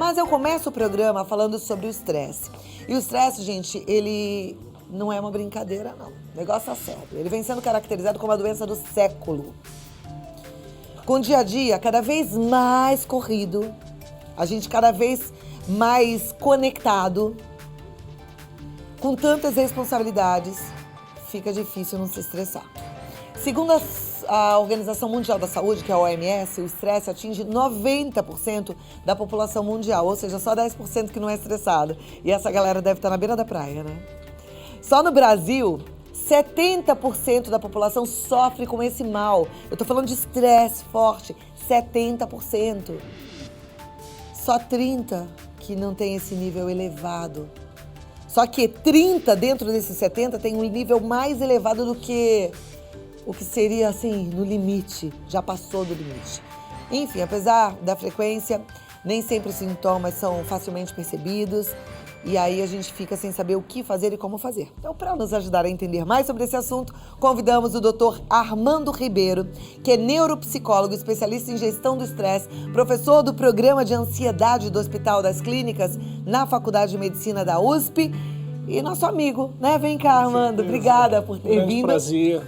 Mas eu começo o programa falando sobre o estresse. E o estresse, gente, ele não é uma brincadeira, não. O negócio é sério. Ele vem sendo caracterizado como a doença do século. Com o dia a dia cada vez mais corrido, a gente cada vez mais conectado, com tantas responsabilidades, fica difícil não se estressar. Segundo a Organização Mundial da Saúde, que é a OMS, o estresse atinge 90% da população mundial, ou seja, só 10% que não é estressada. E essa galera deve estar na beira da praia, né? Só no Brasil, 70% da população sofre com esse mal. Eu tô falando de estresse forte, 70%. Só 30% que não tem esse nível elevado. Só que 30 dentro desses 70 tem um nível mais elevado do que o que seria assim, no limite, já passou do limite. Enfim, apesar da frequência, nem sempre os sintomas são facilmente percebidos e aí a gente fica sem saber o que fazer e como fazer. Então, para nos ajudar a entender mais sobre esse assunto, convidamos o Dr. Armando Ribeiro, que é neuropsicólogo, especialista em gestão do estresse, professor do programa de ansiedade do Hospital das Clínicas na Faculdade de Medicina da USP e nosso amigo, né? Vem cá, Armando. Obrigada por ter vindo. Prazer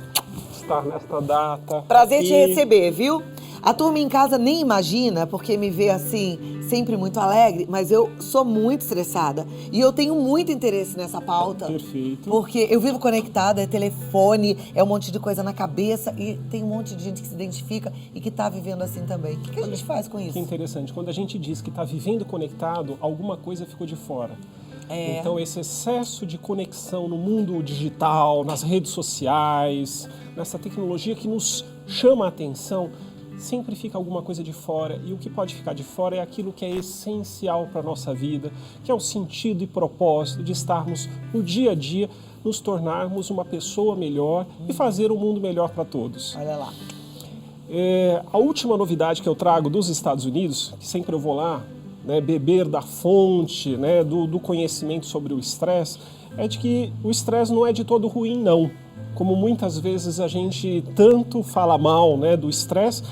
estar nesta data. Prazer te receber, viu? A turma em casa nem imagina, porque me vê assim, sempre muito alegre, mas eu sou muito estressada. E eu tenho muito interesse nessa pauta. Perfeito. Porque eu vivo conectada, é telefone, é um monte de coisa na cabeça e tem um monte de gente que se identifica e que tá vivendo assim também. O que a gente faz com isso? Que interessante. Quando a gente diz que está vivendo conectado, alguma coisa ficou de fora. Então, esse excesso de conexão no mundo digital, nas redes sociais, nessa tecnologia que nos chama a atenção, sempre fica alguma coisa de fora. E o que pode ficar de fora é aquilo que é essencial para a nossa vida, que é o sentido e propósito de estarmos no dia a dia, nos tornarmos uma pessoa melhor e fazer o mundo melhor para todos. Olha lá. A última novidade que eu trago dos Estados Unidos, que sempre eu vou lá, né, beber da fonte, né, do conhecimento sobre o estresse, é de que o estresse não é de todo ruim, não. Como muitas vezes a gente tanto fala mal, né, do estresse,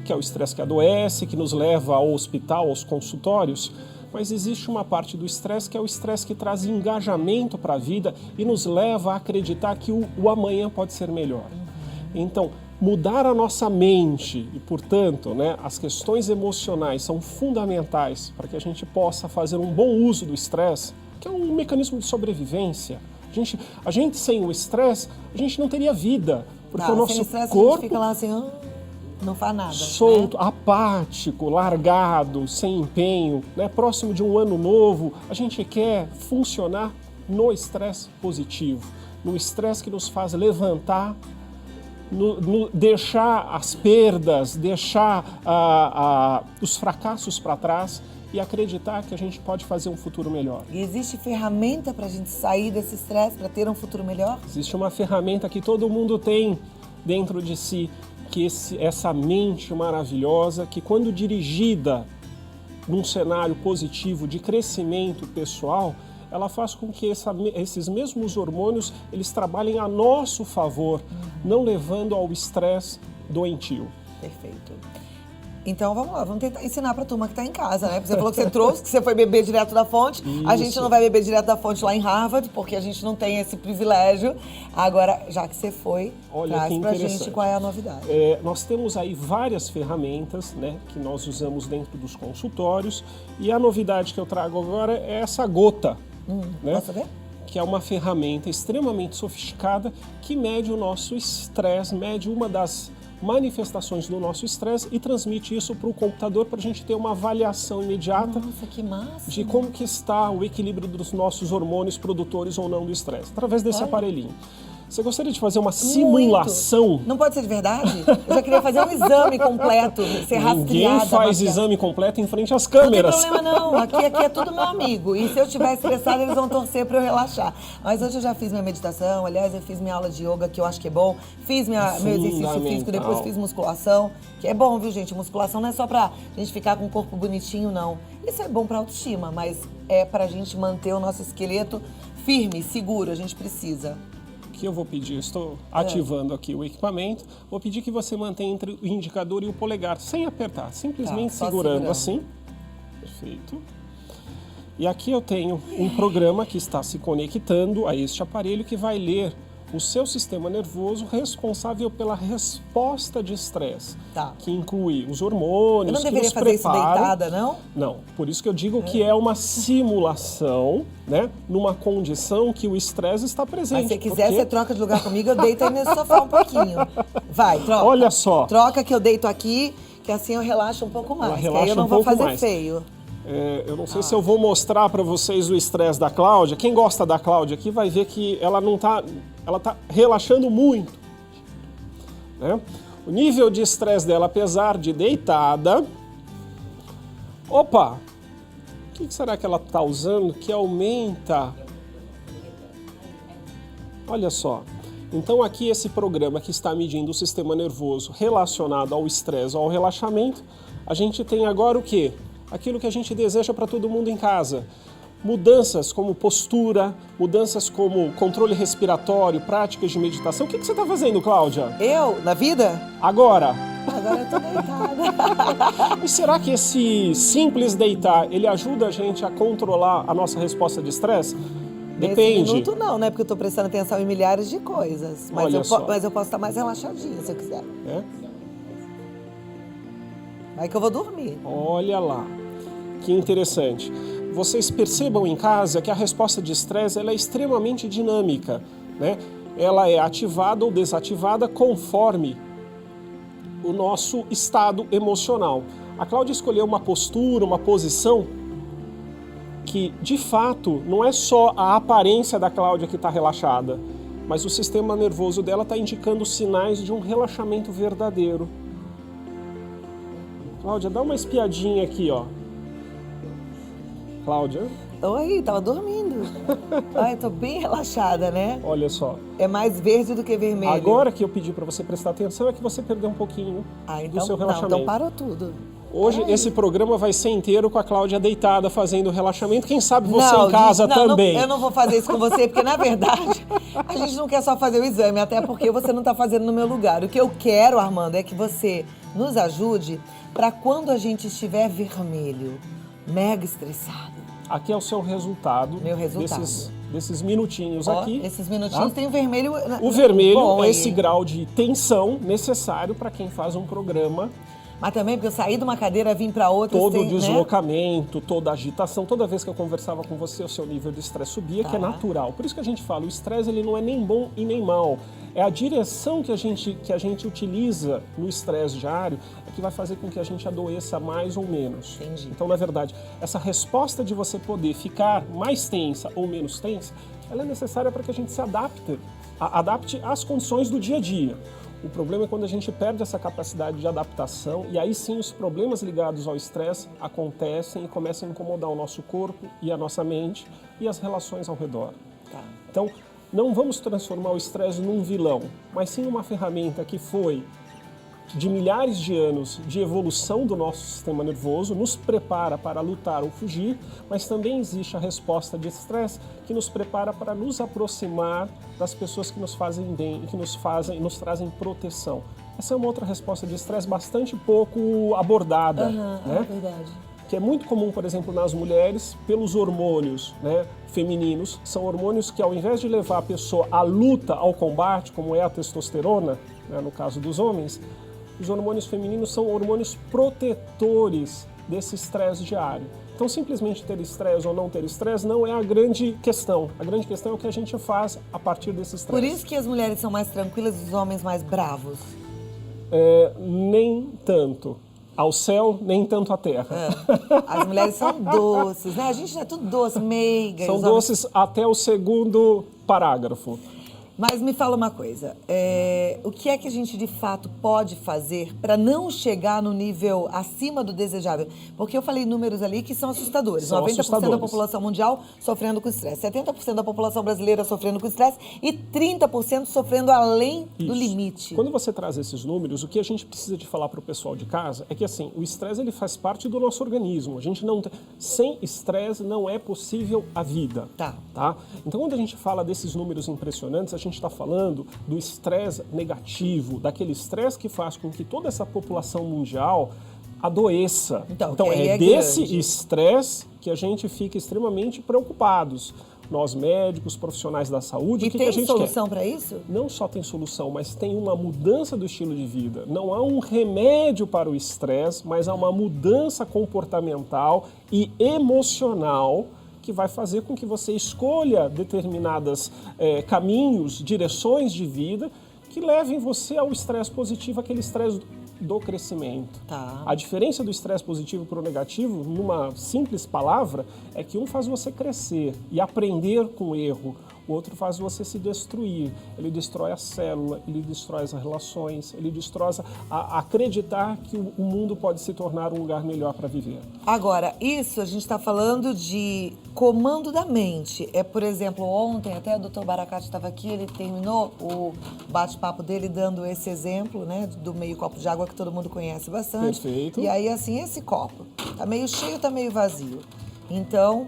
que é o estresse que adoece, que nos leva ao hospital, aos consultórios, mas existe uma parte do estresse que é o estresse que traz engajamento para a vida e nos leva a acreditar que o amanhã pode ser melhor. Então, mudar a nossa mente e, portanto, né, as questões emocionais são fundamentais para que a gente possa fazer um bom uso do estresse, que é um mecanismo de sobrevivência. A gente sem o estresse, a gente não teria vida, porque o nosso sem estresse, corpo a gente fica lá assim, não faz nada. solto, né? apático, largado, sem empenho, né? Próximo de um ano novo, a gente quer funcionar no estresse positivo, no estresse que nos faz levantar, deixar as perdas, deixar os fracassos para trás e acreditar que a gente pode fazer um futuro melhor. E existe ferramenta para a gente sair desse estresse, para ter um futuro melhor? Existe uma ferramenta que todo mundo tem dentro de si, que essa mente maravilhosa, que quando dirigida num cenário positivo de crescimento pessoal, ela faz com que esses mesmos hormônios eles trabalhem a nosso favor, não levando ao estresse doentio. Perfeito. Então vamos lá, vamos tentar ensinar pra turma que tá em casa, né? Porque você falou que você trouxe, que você foi beber direto da fonte. Isso. A gente não vai beber direto da fonte lá em Harvard, porque a gente não tem esse privilégio. Agora, já que você foi, traz pra gente qual é a novidade. Nós temos aí várias ferramentas, né, que nós usamos dentro dos consultórios. E a novidade que eu trago agora é essa gota. Né? Posso ver? Que é uma ferramenta extremamente sofisticada que mede o nosso estresse, mede uma das manifestações do nosso estresse e transmite isso para o computador para a gente ter uma avaliação imediata. Nossa, que massa! De como que está o equilíbrio dos nossos hormônios produtores ou não do estresse, através desse aparelhinho. Você gostaria de fazer uma simulação? Muito. Não pode ser de verdade? Eu já queria fazer um exame completo, ser rastreada. Ninguém faz exame completo em frente às câmeras. Não tem problema não, aqui é tudo meu amigo. E se eu estiver estressada, eles vão torcer para eu relaxar. Mas hoje eu já fiz minha meditação, aliás, eu fiz minha aula de yoga, que eu acho que é bom. Fiz meu exercício físico, depois fiz musculação, que é bom, viu, gente? Musculação não é só pra gente ficar com o corpo bonitinho, não. Isso é bom pra autoestima, mas é pra gente manter o nosso esqueleto firme, seguro, a gente precisa. Que eu vou pedir, estou ativando aqui o equipamento, vou pedir que você mantenha entre o indicador e o polegar, sem apertar, simplesmente segurando assim. Perfeito. E aqui eu tenho um programa que está se conectando a este aparelho que vai ler o seu sistema nervoso responsável pela resposta de estresse, Tá. que inclui os hormônios, Eu não que deveria nos fazer isso preparam. deitada, não? Não, por isso que eu digo que é uma simulação, né, numa condição que o estresse está presente. Mas se quiser, porque- você troca de lugar comigo, eu deito aí nesse sofá um pouquinho. Vai, troca. Olha só. Troca que eu deito aqui, que assim eu relaxo um pouco mais. Que relaxa aí eu não um vou pouco fazer mais. feio. Eu não sei se eu vou mostrar para vocês o estresse da Cláudia. Quem gosta da Cláudia aqui vai ver que ela não tá, ela tá relaxando muito, né? O nível de estresse dela, apesar de deitada, opa, o que será que ela tá usando que aumenta? Olha só. Então aqui esse programa que está medindo o sistema nervoso relacionado ao estresse, ao relaxamento, a gente tem agora o quê? Aquilo que a gente deseja para todo mundo em casa. Mudanças como postura, mudanças como controle respiratório, práticas de meditação. O que você está fazendo, Cláudia? Eu, na vida? Agora. Agora eu tô deitada. E será que esse simples deitar, ele ajuda a gente a controlar a nossa resposta de estresse? Nesse Depende. minuto não, né? Porque eu tô prestando atenção em milhares de coisas. Mas, Olha só. mas eu posso estar mais relaxadinha se eu quiser. É? Vai que eu vou dormir. Olha lá, que interessante. Vocês percebam em casa que a resposta de estresse ela é extremamente dinâmica, né? Ela é ativada ou desativada conforme o nosso estado emocional. A Cláudia escolheu uma postura, uma posição que, de fato, não é só a aparência da Cláudia que está relaxada, mas o sistema nervoso dela está indicando sinais de um relaxamento verdadeiro. Cláudia, dá uma espiadinha aqui, ó. Cláudia, Oi, tava dormindo. Ai, tô bem relaxada, né? olha só. É mais verde do que vermelho. Agora que eu pedi para você prestar atenção é que você perdeu um pouquinho então, do seu não, relaxamento. então parou tudo. Hoje Ai. esse programa vai ser inteiro com a Cláudia deitada fazendo relaxamento. Quem sabe você Não, em casa gente, não, também. eu não vou fazer isso com você, porque na verdade a gente não quer só fazer o exame, até porque você não tá fazendo no meu lugar. O que eu quero, Armando, é que você nos ajude para quando a gente estiver vermelho, mega estressado. Aqui é o seu resultado. Meu resultado. Desses minutinhos Ó, aqui. esses minutinhos tá? tem o vermelho. O vermelho bom é aí. esse grau de tensão necessário para quem faz um programa. Mas também porque eu saí de uma cadeira, vim para outra. Todo o sem, né? deslocamento, toda a agitação, toda vez que eu conversava com você, o seu nível de estresse subia, que é Tá. natural. Por isso que a gente fala, o estresse ele não é nem bom e nem mal. É a direção que a gente utiliza no estresse diário é que vai fazer com que a gente adoeça mais ou menos. Entendi. Então, na verdade, essa resposta de você poder ficar mais tensa ou menos tensa, ela é necessária para que a gente se adapte às condições do dia a dia. O problema é quando a gente perde essa capacidade de adaptação e aí sim os problemas ligados ao estresse acontecem e começam a incomodar o nosso corpo e a nossa mente e as relações ao redor. Tá. Então, não vamos transformar o estresse num vilão, mas sim uma ferramenta que foi de milhares de anos de evolução do nosso sistema nervoso, nos prepara para lutar ou fugir, mas também existe a resposta de estresse que nos prepara para nos aproximar das pessoas que nos fazem bem e que nos trazem proteção. Essa é uma outra resposta de estresse bastante pouco abordada, né? É verdade. Que é muito comum, por exemplo, nas mulheres, pelos hormônios, né, femininos. São hormônios que, ao invés de levar a pessoa à luta, ao combate, como é a testosterona, né, no caso dos homens, os hormônios femininos são hormônios protetores desse estresse diário. Então, simplesmente ter estresse ou não ter estresse não é a grande questão. A grande questão é o que a gente faz a partir desse estresse. Por isso que as mulheres são mais tranquilas e os homens mais bravos. Nem tanto. Ao céu, nem tanto à terra. As mulheres são doces, né? A gente é tudo doce, meiga. São os homens- doces até o segundo parágrafo. Mas me fala uma coisa, o que é que a gente de fato pode fazer para não chegar no nível acima do desejável? Porque eu falei números ali que são assustadores. São 90% da assustadores. população mundial sofrendo com estresse, 70% da população brasileira sofrendo com estresse e 30% sofrendo além do Isso. limite. Quando você traz esses números, o que a gente precisa de falar para o pessoal de casa é que assim, o estresse ele faz parte do nosso organismo. A gente não tem... Sem estresse não é possível a vida. Tá. Então, quando a gente fala desses números impressionantes, a gente está falando do estresse negativo, daquele estresse que faz com que toda essa população mundial adoeça. Então é desse grande estresse que a gente fica extremamente preocupados. Nós médicos, profissionais da saúde, o que a gente quer? E tem solução para isso? Não só tem solução, mas tem uma mudança do estilo de vida. Não há um remédio para o estresse, mas há uma mudança comportamental e emocional que vai fazer com que você escolha determinados caminhos, direções de vida que levem você ao estresse positivo, aquele estresse do crescimento. Tá. A diferença do estresse positivo para o negativo, numa simples palavra, é que um faz você crescer e aprender com o erro, o outro faz você se destruir. Ele destrói a célula, ele destrói as relações, ele destrói acreditar que o mundo pode se tornar um lugar melhor para viver. Agora, isso a gente está falando de comando da mente. Por exemplo, ontem até o Dr. Baracate estava aqui, ele terminou o bate-papo dele dando esse exemplo, né, do meio copo de água que todo mundo conhece bastante. Perfeito. E aí, assim, esse copo tá meio cheio, tá meio vazio. Então,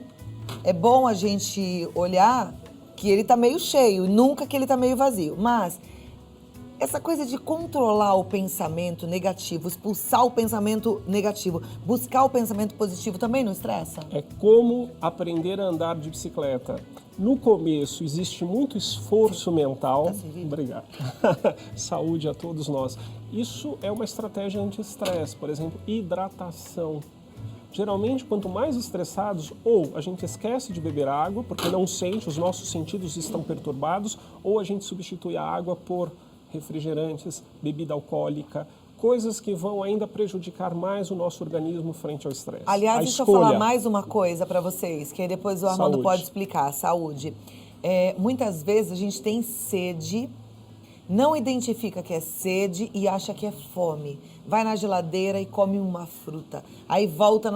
é bom a gente olhar que ele tá meio cheio, nunca que ele tá meio vazio. Mas essa coisa de controlar o pensamento negativo, expulsar o pensamento negativo, buscar o pensamento positivo também não estressa? É como aprender a andar de bicicleta. No começo existe muito esforço mental. Tá servido? Obrigado. Saúde a todos nós. Isso é uma estratégia anti-estresse, por exemplo, hidratação. Geralmente, quanto mais estressados, ou a gente esquece de beber água, porque não sente, os nossos sentidos estão perturbados, ou a gente substitui a água por refrigerantes, bebida alcoólica, coisas que vão ainda prejudicar mais o nosso organismo frente ao estresse. Aliás, deixa eu falar mais uma coisa para vocês, que aí depois o Armando pode explicar. Saúde. Muitas vezes a gente tem sede, não identifica que é sede e acha que é fome. Vai na geladeira e come uma fruta. Aí volta,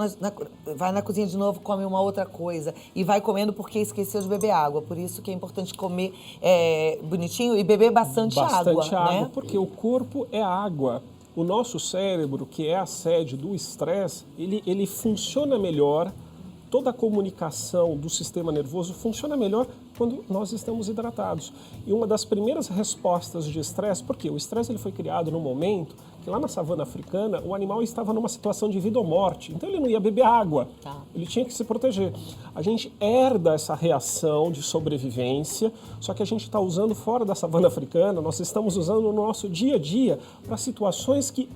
vai na cozinha de novo, come uma outra coisa. E vai comendo porque esqueceu de beber água. Por isso que é importante comer bonitinho e beber bastante água. Bastante água, né? Porque o corpo é água. O nosso cérebro, que é a sede do estresse, ele funciona melhor. Toda a comunicação do sistema nervoso funciona melhor quando nós estamos hidratados. E uma das primeiras respostas de estresse, porque o estresse ele foi criado num momento que lá na savana africana o animal estava numa situação de vida ou morte, então ele não ia beber água, ele tinha que se proteger. A gente herda essa reação de sobrevivência, só que a gente está usando fora da savana africana, nós estamos usando no nosso dia a dia para situações que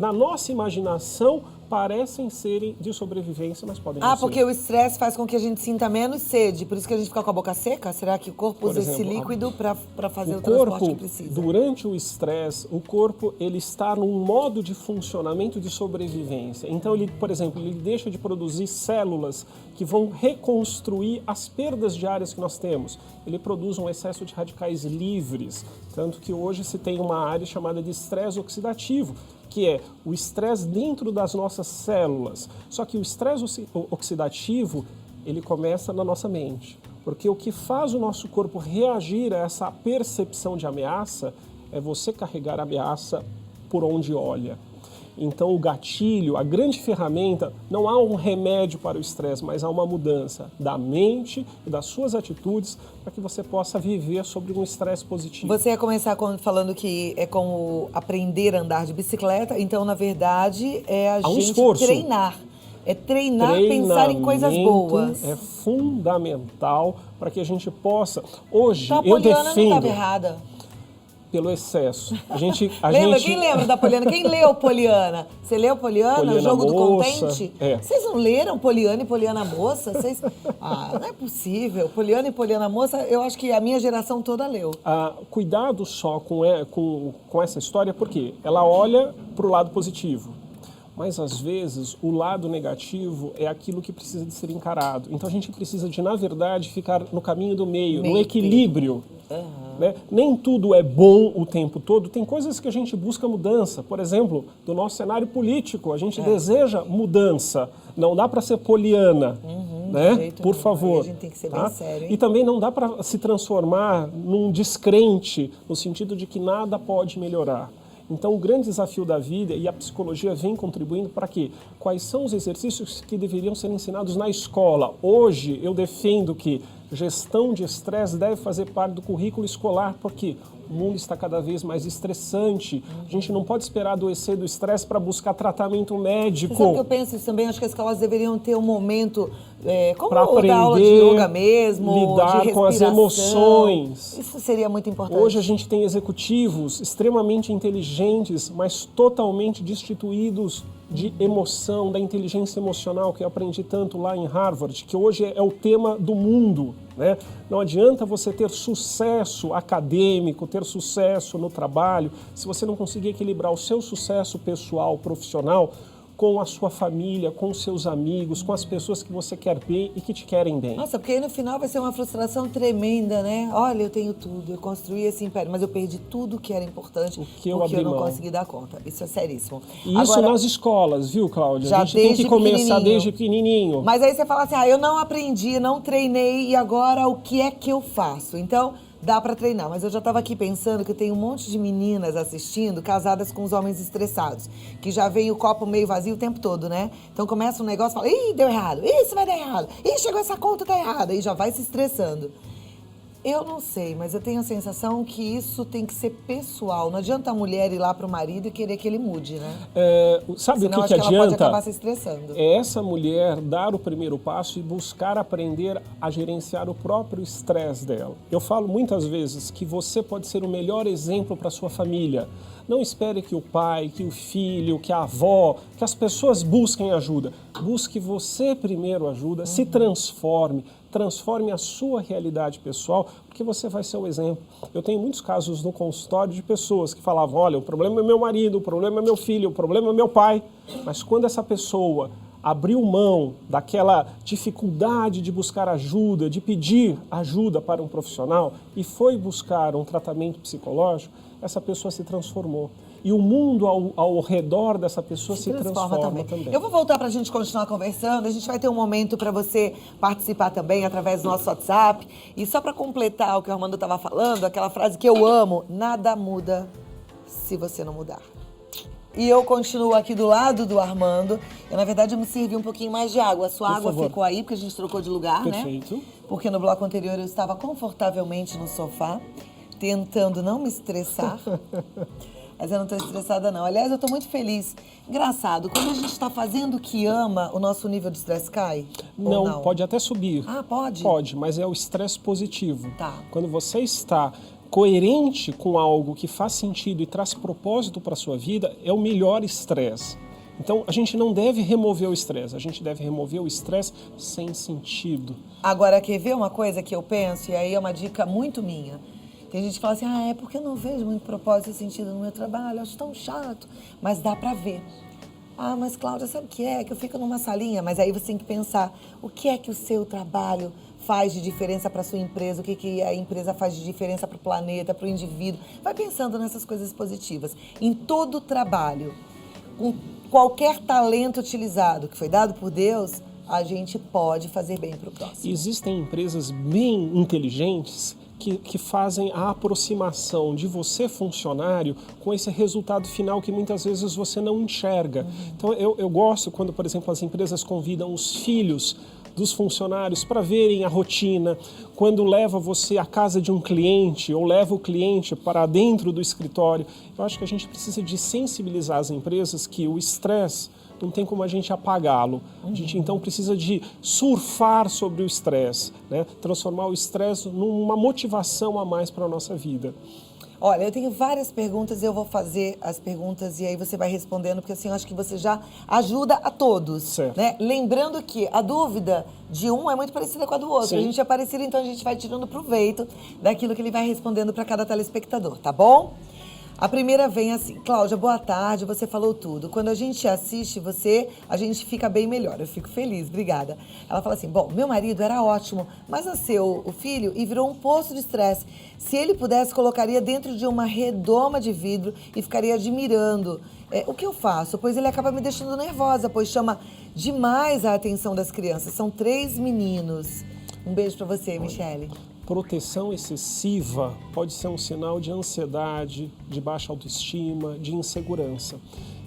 na nossa imaginação parecem serem de sobrevivência, mas podem não ser. Porque o estresse faz com que a gente sinta menos sede, por isso que a gente fica com a boca seca? Será que o corpo usa esse líquido para fazer o transporte que precisa? Durante o estresse, o corpo ele está num modo de funcionamento de sobrevivência. Então, ele, por exemplo, ele deixa de produzir células que vão reconstruir as perdas diárias que nós temos. Ele produz um excesso de radicais livres, tanto que hoje se tem uma área chamada de estresse oxidativo, que é o estresse dentro das nossas células. Só que o estresse oxidativo, ele começa na nossa mente. Porque o que faz o nosso corpo reagir a essa percepção de ameaça é você carregar a ameaça por onde olha. Então o gatilho, a grande ferramenta, não há um remédio para o estresse, mas há uma mudança da mente e das suas atitudes para que você possa viver sobre um estresse positivo. Você ia começar falando que é como aprender a andar de bicicleta, então na verdade é a gente treinar. É treinar, pensar em coisas boas. É fundamental para que a gente possa... Hoje, então, eu defendo... A Poliana não estava errada. Pelo excesso. Quem lembra da Poliana? Quem leu Poliana? Você leu Poliana, o Jogo do Contente? Vocês não leram Poliana e Poliana Moça? Não é possível. Poliana e Poliana Moça, eu acho que a minha geração toda leu. Cuidado só com essa história, porque ela olha para o lado positivo. Mas, às vezes, o lado negativo é aquilo que precisa de ser encarado. Então, a gente precisa de, na verdade, ficar no caminho do meio, no equilíbrio. Né? Nem tudo é bom o tempo todo. Tem coisas que a gente busca mudança. Por exemplo, do nosso cenário político, a gente deseja mudança. Não dá para ser poliana, né? Por favor. A gente tem que ser bem sério, hein? E também não dá para se transformar num descrente, no sentido de que nada pode melhorar. Então, o grande desafio da vida, e a psicologia vem contribuindo para quê? Quais são os exercícios que deveriam ser ensinados na escola? Hoje, eu defendo que gestão de estresse deve fazer parte do currículo escolar, porque o mundo está cada vez mais estressante. A gente não pode esperar adoecer do estresse para buscar tratamento médico. Você sabe que eu penso isso também? Acho que as escolas deveriam ter um momento, como para aprender, da aula de yoga mesmo, lidar de com as emoções. Isso seria muito importante. Hoje a gente tem executivos extremamente inteligentes, mas totalmente destituídos de emoção, da inteligência emocional, que eu aprendi tanto lá em Harvard, que hoje é o tema do mundo, né? Não adianta você ter sucesso acadêmico, ter sucesso no trabalho, se você não conseguir equilibrar o seu sucesso pessoal, profissional, com a sua família, com os seus amigos, com as pessoas que você quer bem e que te querem bem. Nossa, porque aí no final vai ser uma frustração tremenda, né? Olha, eu tenho tudo, eu construí esse império, mas eu perdi tudo que era importante porque eu não consegui dar conta. Isso é seríssimo. E isso nas escolas, viu, Cláudia? Já a gente tem que começar desde pequenininho. Mas aí você fala assim, eu não aprendi, não treinei e agora o que é que eu faço? Então, dá para treinar, mas eu já estava aqui pensando que tem um monte de meninas assistindo, casadas com os homens estressados, que já vem o copo meio vazio o tempo todo, né? Então começa um negócio e fala, ih, deu errado, isso vai dar errado, ih, chegou essa conta, tá errada, e já vai se estressando. Eu não sei, mas eu tenho a sensação que isso tem que ser pessoal. Não adianta a mulher ir lá pro marido e querer que ele mude, né? Sabe Senão, o que acho adianta? Que ela pode acabar se estressando. É essa mulher dar o primeiro passo e buscar aprender a gerenciar o próprio estresse dela. Eu falo muitas vezes que você pode ser o melhor exemplo para sua família. Não espere que o pai, que o filho, que a avó, que as pessoas busquem ajuda. Busque você primeiro ajuda, se transforme a sua realidade pessoal, porque você vai ser o exemplo. Eu tenho muitos casos no consultório de pessoas que falavam, olha, o problema é meu marido, o problema é meu filho, o problema é meu pai. Mas quando essa pessoa abriu mão daquela dificuldade de buscar ajuda, de pedir ajuda para um profissional e foi buscar um tratamento psicológico, essa pessoa se transformou. E o mundo ao redor dessa pessoa se transforma também. Eu vou voltar para a gente continuar conversando. A gente vai ter um momento para você participar também através do nosso WhatsApp. E só para completar o que o Armando estava falando, aquela frase que eu amo, nada muda se você não mudar. E eu continuo aqui do lado do Armando. Eu, na verdade, eu me servi um pouquinho mais de água. A sua água ficou aí, porque a gente trocou de lugar, Perfeito. né? Porque no bloco anterior eu estava confortavelmente no sofá, tentando não me estressar. Mas eu não estou estressada, não. Aliás, eu estou muito feliz. Engraçado, quando a gente está fazendo o que ama, o nosso nível de estresse cai? Não, pode até subir. Ah, pode? Pode, mas é o estresse positivo. Tá. Quando você está coerente com algo que faz sentido e traz propósito para a sua vida, é o melhor estresse. Então, a gente não deve remover o estresse, a gente deve remover o estresse sem sentido. Agora, quer ver uma coisa que eu penso, e aí é uma dica muito minha? Tem gente que fala assim, é porque eu não vejo muito propósito e sentido no meu trabalho, eu acho tão chato, mas dá pra ver. Ah, mas Cláudia, sabe o que é? Que eu fico numa salinha, mas aí você tem que pensar, o que é que o seu trabalho faz de diferença para sua empresa, o que, que a empresa faz de diferença para o planeta, para o indivíduo. Vai pensando nessas coisas positivas. Em todo trabalho, com qualquer talento utilizado que foi dado por Deus, a gente pode fazer bem para o próximo. Existem empresas bem inteligentes que fazem a aproximação de você, funcionário, com esse resultado final que muitas vezes você não enxerga. Então, eu gosto quando, por exemplo, as empresas convidam os filhos dos funcionários para verem a rotina, quando leva você à casa de um cliente ou leva o cliente para dentro do escritório. Eu acho que a gente precisa de sensibilizar as empresas que o estresse não tem como a gente apagá-lo. A gente, então, precisa de surfar sobre o estresse, né? Transformar o estresse numa motivação a mais para a nossa vida. Olha, eu tenho várias perguntas e eu vou fazer as perguntas e aí você vai respondendo, porque assim, eu acho que você já ajuda a todos. Certo. Né? Lembrando que a dúvida de um é muito parecida com a do outro. Sim. A gente é parecido, então a gente vai tirando proveito daquilo que ele vai respondendo para cada telespectador, tá bom? A primeira vem assim, Cláudia, boa tarde, você falou tudo. Quando a gente assiste você, a gente fica bem melhor. Eu fico feliz, obrigada. Ela fala assim, bom, meu marido era ótimo, mas nasceu o filho e virou um poço de estresse. Se ele pudesse, colocaria dentro de uma redoma de vidro e ficaria admirando. O que eu faço? Pois ele acaba me deixando nervosa, pois chama demais a atenção das crianças. São 3 meninos. Um beijo pra você, Michele. proteção excessiva pode ser um sinal de ansiedade, de baixa autoestima, de insegurança.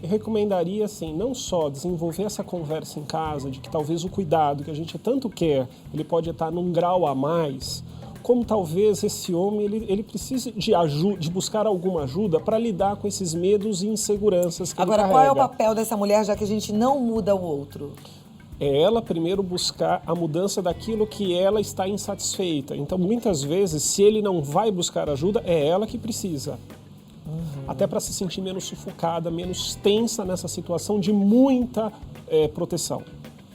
Eu recomendaria, assim, não só desenvolver essa conversa em casa, de que talvez o cuidado que a gente tanto quer, ele pode estar num grau a mais, como talvez esse homem ele precise de buscar alguma ajuda para lidar com esses medos e inseguranças que Agora, ele qual é carrega. o papel dessa mulher, já que a gente não muda o outro? É ela primeiro buscar a mudança daquilo que ela está insatisfeita. Então, muitas vezes, se ele não vai buscar ajuda, é ela que precisa. Até para se sentir menos sufocada, menos tensa nessa situação de muita proteção.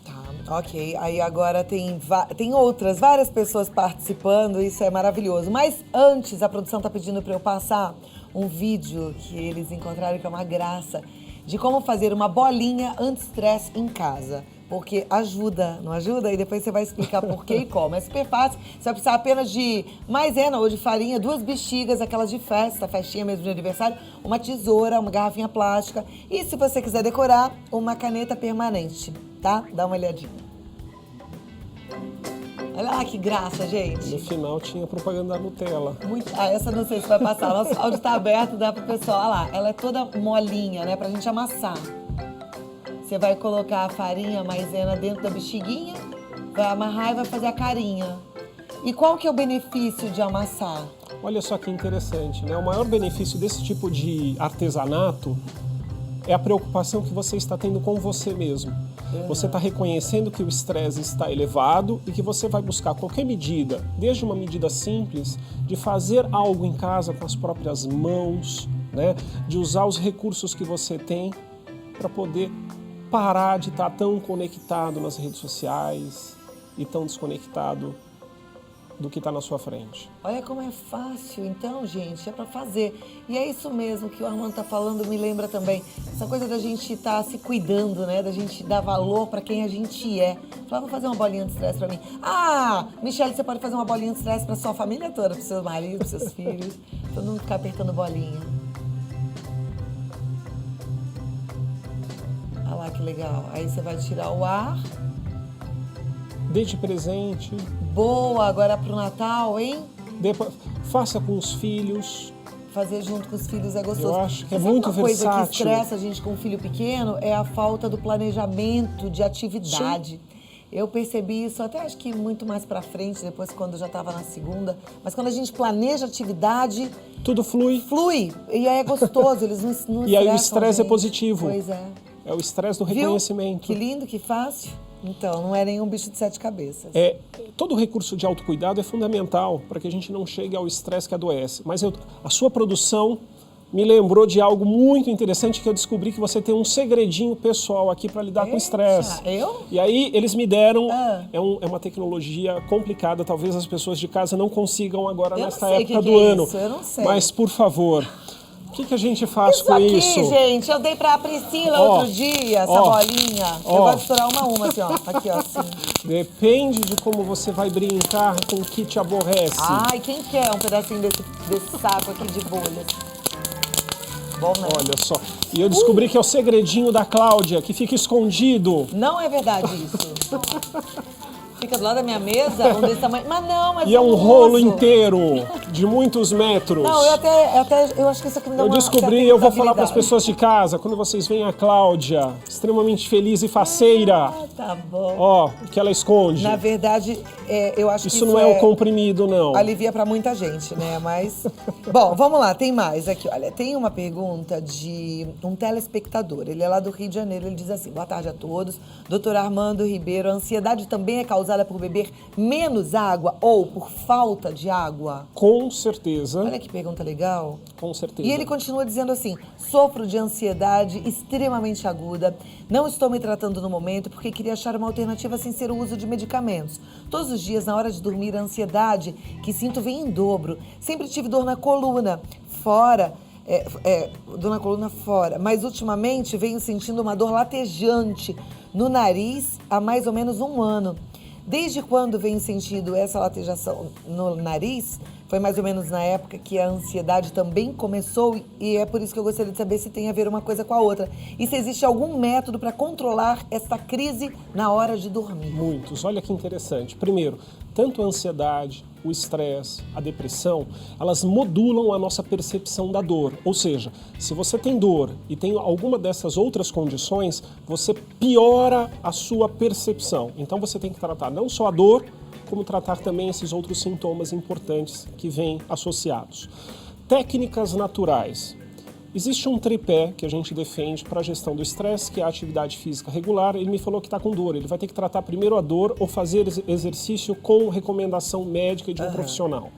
Tá, ok. Aí agora tem várias pessoas participando, isso é maravilhoso. Mas antes, a produção está pedindo para eu passar um vídeo que eles encontraram, que é uma graça, de como fazer uma bolinha anti-estresse em casa. Porque ajuda, não ajuda? E depois você vai explicar por que e como. É super fácil, você vai precisar apenas de maisena ou de farinha, 2 bexigas, aquelas de festa, festinha mesmo de aniversário, uma tesoura, uma garrafinha plástica e, se você quiser decorar, uma caneta permanente, tá? Dá uma olhadinha. Olha lá que graça, gente. No final tinha propaganda da Nutella. Essa não sei se vai passar. Nosso áudio tá aberto, dá pro pessoal. Olha lá, ela é toda molinha, né? Pra gente amassar. Você vai colocar a farinha, a maisena dentro da bexiguinha, vai amarrar e vai fazer a carinha. E qual que é o benefício de amassar? Olha só que interessante, né? O maior benefício desse tipo de artesanato é a preocupação que você está tendo com você mesmo. Você está reconhecendo que o estresse está elevado e que você vai buscar qualquer medida, desde uma medida simples, de fazer algo em casa com as próprias mãos, né? De usar os recursos que você tem para poder parar de estar tão conectado nas redes sociais e tão desconectado do que está na sua frente. Olha como é fácil, então, gente, é para fazer. E é isso mesmo que o Armando tá falando, me lembra também. Essa coisa da gente estar se cuidando, né? Da gente dar valor para quem a gente é. Falar, vou fazer uma bolinha de estresse para mim. Ah, Michele, você pode fazer uma bolinha de estresse para sua família toda, para seu marido, para seus filhos. Todo mundo ficar apertando bolinha. Olha lá que legal. Aí você vai tirar o ar. Dê de presente. Boa, agora pro Natal, hein? Faça com os filhos. Fazer junto com os filhos é gostoso. Eu acho que é Sabe muito uma coisa versátil. que estressa a gente com um filho pequeno é a falta do planejamento de atividade. Sim. Eu percebi isso até acho que muito mais pra frente, depois quando eu já estava na segunda. Mas quando a gente planeja atividade... Tudo flui. Flui. E aí é gostoso, eles não E aí o estresse é positivo. Pois é. É o estresse do reconhecimento. Que lindo, que fácil. Então, não é nenhum bicho de 7 cabeças. Todo recurso de autocuidado é fundamental para que a gente não chegue ao estresse que adoece. Mas a sua produção me lembrou de algo muito interessante que eu descobri, que você tem um segredinho pessoal aqui para lidar com o estresse. Eu? E aí eles me deram, é uma tecnologia complicada, talvez as pessoas de casa não consigam agora nesta época do ano. Eu não sei. Mas, por favor... O que a gente faz com isso? Isso aqui, gente, eu dei pra Priscila outro dia, essa bolinha. Eu gosto de estourar uma assim, ó. Aqui, ó, assim. Depende de como você vai brincar com o que te aborrece. Ai, quem quer um pedacinho desse saco aqui de bolhas? Bom, né? Olha só. E eu descobri que é o segredinho da Cláudia, que fica escondido. Não é verdade isso. Fica do lado da minha mesa, um desse tamanho. Mas não, mas e é um rolo inteiro, de muitos metros. Não, eu acho que isso aqui me dá uma... Eu descobri, eu vou falar para as pessoas de casa, quando vocês veem a Cláudia, extremamente feliz e faceira. Ah, tá bom. Ó, o que ela esconde. Na verdade, eu acho que isso não é o comprimido, não. Alivia para muita gente, né? Mas... Bom, vamos lá, tem mais aqui. Olha, tem uma pergunta de um telespectador. Ele é lá do Rio de Janeiro, ele diz assim: boa tarde a todos. Doutor Armando Ribeiro, a ansiedade também é causada por beber menos água ou por falta de água? Com certeza. Olha que pergunta legal. Com certeza. E ele continua dizendo assim: sofro de ansiedade extremamente aguda, não estou me tratando no momento porque queria achar uma alternativa sem ser o uso de medicamentos. Todos os dias, na hora de dormir, a ansiedade que sinto vem em dobro. Sempre tive dor na coluna, dor na coluna fora, mas ultimamente venho sentindo uma dor latejante no nariz há mais ou menos 1 ano. Desde quando venho sentindo essa latejação no nariz, Foi mais ou menos na época que a ansiedade também começou e é por isso que eu gostaria de saber se tem a ver uma coisa com a outra. E se existe algum método para controlar essa crise na hora de dormir. Muitos. Olha que interessante. Primeiro, tanto a ansiedade, o estresse, a depressão, elas modulam a nossa percepção da dor. Ou seja, se você tem dor e tem alguma dessas outras condições, você piora a sua percepção. Então você tem que tratar não só a dor, como tratar também esses outros sintomas importantes que vêm associados. Técnicas naturais. Existe um tripé que a gente defende para a gestão do estresse, que é a atividade física regular. Ele me falou que está com dor. Ele vai ter que tratar primeiro a dor ou fazer exercício com recomendação médica de um profissional.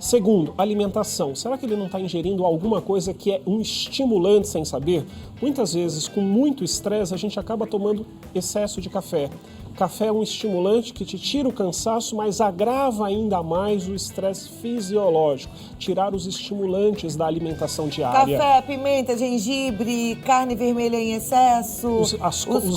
Segundo, alimentação. Será que ele não está ingerindo alguma coisa que é um estimulante sem saber? Muitas vezes, com muito estresse, a gente acaba tomando excesso de café. Café é um estimulante que te tira o cansaço, mas agrava ainda mais o estresse fisiológico. Tirar os estimulantes da alimentação diária. Café, pimenta, gengibre, carne vermelha em excesso, os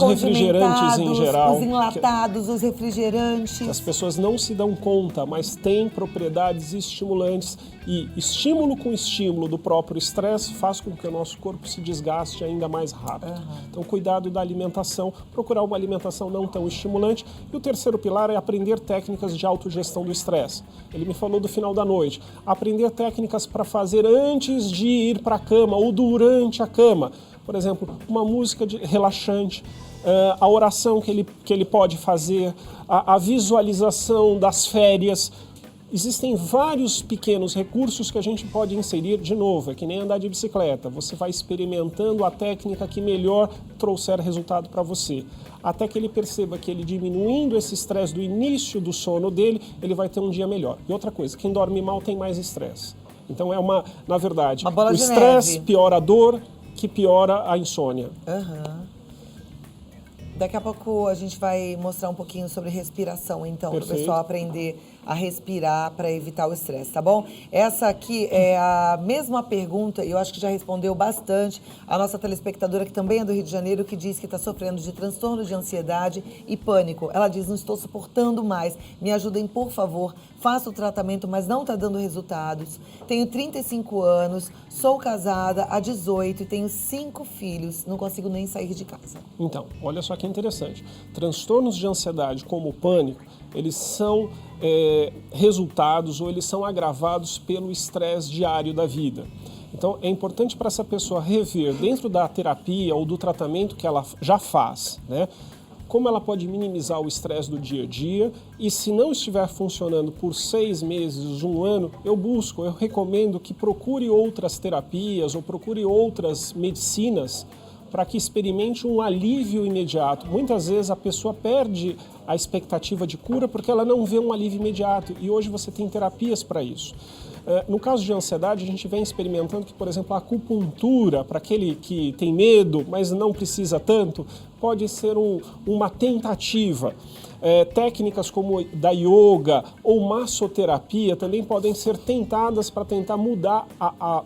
refrigerantes em geral. Os enlatados, os refrigerantes. As pessoas não se dão conta, mas têm propriedades estimulantes. E estímulo com estímulo do próprio estresse faz com que o nosso corpo se desgaste ainda mais rápido. Então, cuidado da alimentação, procurar uma alimentação não tão estimulante. E o terceiro pilar é aprender técnicas de autogestão do estresse. Ele me falou do final da noite. Aprender técnicas para fazer antes de ir para a cama ou durante a cama. Por exemplo, uma música relaxante, a oração que ele pode fazer, a visualização das férias. Existem vários pequenos recursos que a gente pode inserir de novo, é que nem andar de bicicleta. Você vai experimentando a técnica que melhor trouxer resultado para você. Até que ele perceba que ele diminuindo esse estresse do início do sono dele, ele vai ter um dia melhor. E outra coisa, quem dorme mal tem mais estresse. Então na verdade, o estresse piora a dor, que piora a insônia. Daqui a pouco a gente vai mostrar um pouquinho sobre respiração, então, para o pessoal aprender a respirar para evitar o estresse, tá bom? Essa aqui é a mesma pergunta, e eu acho que já respondeu bastante a nossa telespectadora, que também é do Rio de Janeiro, que diz que está sofrendo de transtorno de ansiedade e pânico. Ela diz, não estou suportando mais, me ajudem, por favor, faço o tratamento, mas não está dando resultados. Tenho 35 anos, sou casada há 18 e tenho 5 filhos, não consigo nem sair de casa. Então, olha só que interessante. Transtornos de ansiedade como o pânico, eles são resultados ou eles são agravados pelo estresse diário da vida. Então, é importante para essa pessoa rever dentro da terapia ou do tratamento que ela já faz, né? Como ela pode minimizar o estresse do dia a dia e se não estiver funcionando por 6 meses, 1 ano, eu recomendo que procure outras terapias ou procure outras medicinas para que experimente um alívio imediato. Muitas vezes a pessoa perde a expectativa de cura porque ela não vê um alívio imediato e hoje você tem terapias para isso. No caso de ansiedade, a gente vem experimentando que, por exemplo, a acupuntura, para aquele que tem medo, mas não precisa tanto, pode ser uma tentativa. Técnicas como da yoga ou massoterapia também podem ser tentadas para tentar mudar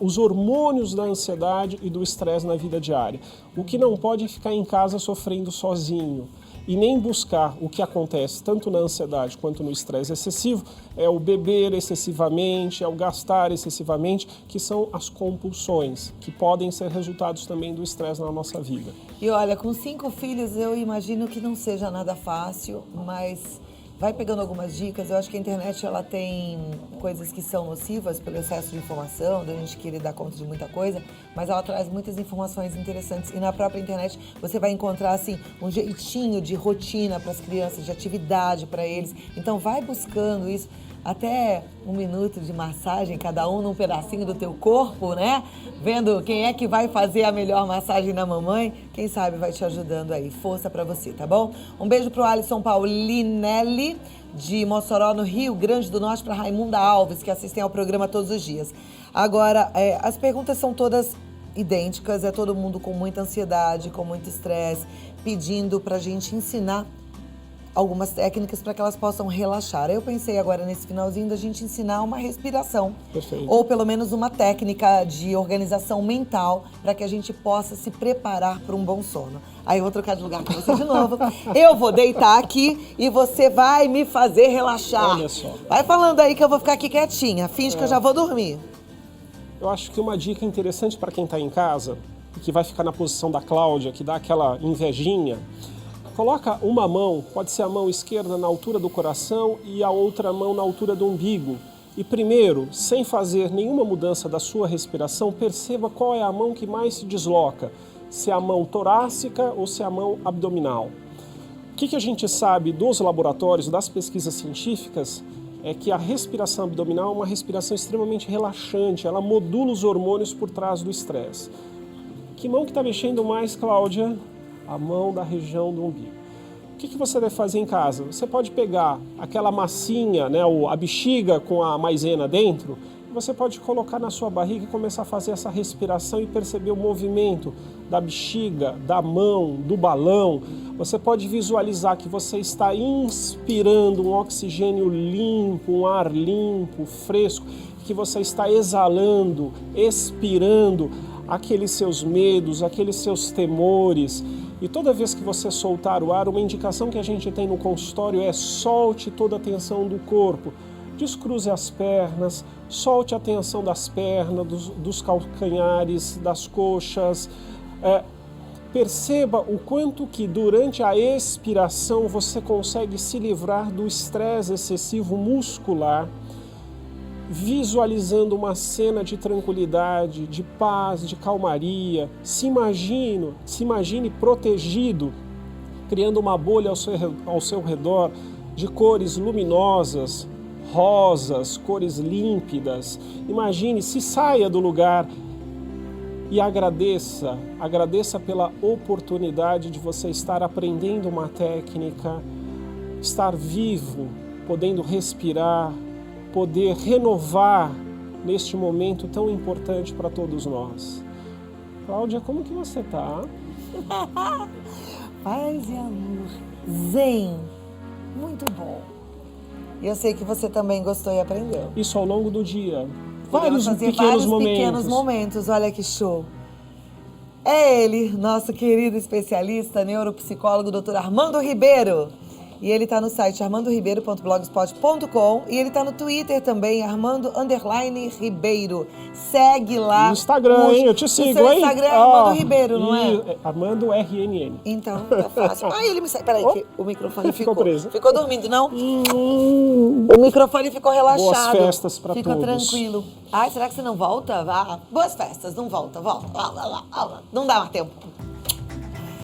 os hormônios da ansiedade e do estresse na vida diária. O que não pode é ficar em casa sofrendo sozinho. E nem buscar o que acontece tanto na ansiedade quanto no estresse excessivo, é o beber excessivamente, é o gastar excessivamente, que são as compulsões, que podem ser resultados também do estresse na nossa vida. E olha, com 5 filhos eu imagino que não seja nada fácil, mas vai pegando algumas dicas. Eu acho que a internet ela tem coisas que são nocivas pelo excesso de informação, da gente querer dar conta de muita coisa, mas ela traz muitas informações interessantes. E na própria internet você vai encontrar assim um jeitinho de rotina para as crianças, de atividade para eles. Então vai buscando isso. Até 1 minuto de massagem, cada um num pedacinho do teu corpo, né? Vendo quem é que vai fazer a melhor massagem na mamãe. Quem sabe vai te ajudando aí. Força pra você, tá bom? Um beijo pro Alisson Paulinelli, de Mossoró, no Rio Grande do Norte, pra Raimunda Alves, que assistem ao programa todos os dias. Agora, as perguntas são todas idênticas. É todo mundo com muita ansiedade, com muito estresse, pedindo pra gente ensinar algumas técnicas para que elas possam relaxar. Eu pensei agora nesse finalzinho da gente ensinar uma respiração. Perfeito. Ou pelo menos uma técnica de organização mental para que a gente possa se preparar para um bom sono. Aí eu vou trocar de lugar com você de novo. Eu vou deitar aqui e você vai me fazer relaxar. Olha só. Vai falando aí que eu vou ficar aqui quietinha. Finge que eu já vou dormir. Eu acho que uma dica interessante para quem está em casa, e que vai ficar na posição da Cláudia, que dá aquela invejinha, coloca uma mão, pode ser a mão esquerda na altura do coração e a outra mão na altura do umbigo. E primeiro, sem fazer nenhuma mudança da sua respiração, perceba qual é a mão que mais se desloca, se é a mão torácica ou se é a mão abdominal. O que a gente sabe dos laboratórios, das pesquisas científicas, é que a respiração abdominal é uma respiração extremamente relaxante, ela modula os hormônios por trás do estresse. Que mão que está mexendo mais, Cláudia? A mão da região do umbigo. O que você deve fazer em casa? Você pode pegar aquela massinha, né, a bexiga com a maisena dentro, e você pode colocar na sua barriga e começar a fazer essa respiração e perceber o movimento da bexiga, da mão, do balão. Você pode visualizar que você está inspirando um oxigênio limpo, um ar limpo, fresco, que você está exalando, expirando aqueles seus medos, aqueles seus temores. E toda vez que você soltar o ar, uma indicação que a gente tem no consultório é solte toda a tensão do corpo. Descruze as pernas, solte a tensão das pernas, dos calcanhares, das coxas. Perceba o quanto que durante a expiração você consegue se livrar do estresse excessivo muscular, visualizando uma cena de tranquilidade, de paz, de calmaria. Se imagine protegido, criando uma bolha ao seu redor de cores luminosas, rosas, cores límpidas. Imagine, se saia do lugar e agradeça pela oportunidade de você estar aprendendo uma técnica, estar vivo, podendo respirar, poder renovar neste momento tão importante para todos nós. Cláudia, como que você está? Paz e amor. Zen. Muito bom. E eu sei que você também gostou e aprendeu. Isso ao longo do dia. Vários pequenos momentos. Olha que show. É ele, nosso querido especialista, neuropsicólogo, Dr. Armando Ribeiro. E ele está no site armandoribeiro.blogspot.com e ele está no Twitter também, Armando_Ribeiro. Segue lá. No Instagram, hein? Eu te sigo, hein? O seu Instagram é Armando Ribeiro, não é? Armando RNN. Então, tá fácil. Ah, ele me segue. Peraí, que o microfone ficou preso. Ficou dormindo, não? O microfone ficou relaxado. Boas festas para todos. Fica tranquilo. Ai, será que você não volta? Vá. Boas festas, não volta. Volta. Não dá mais tempo.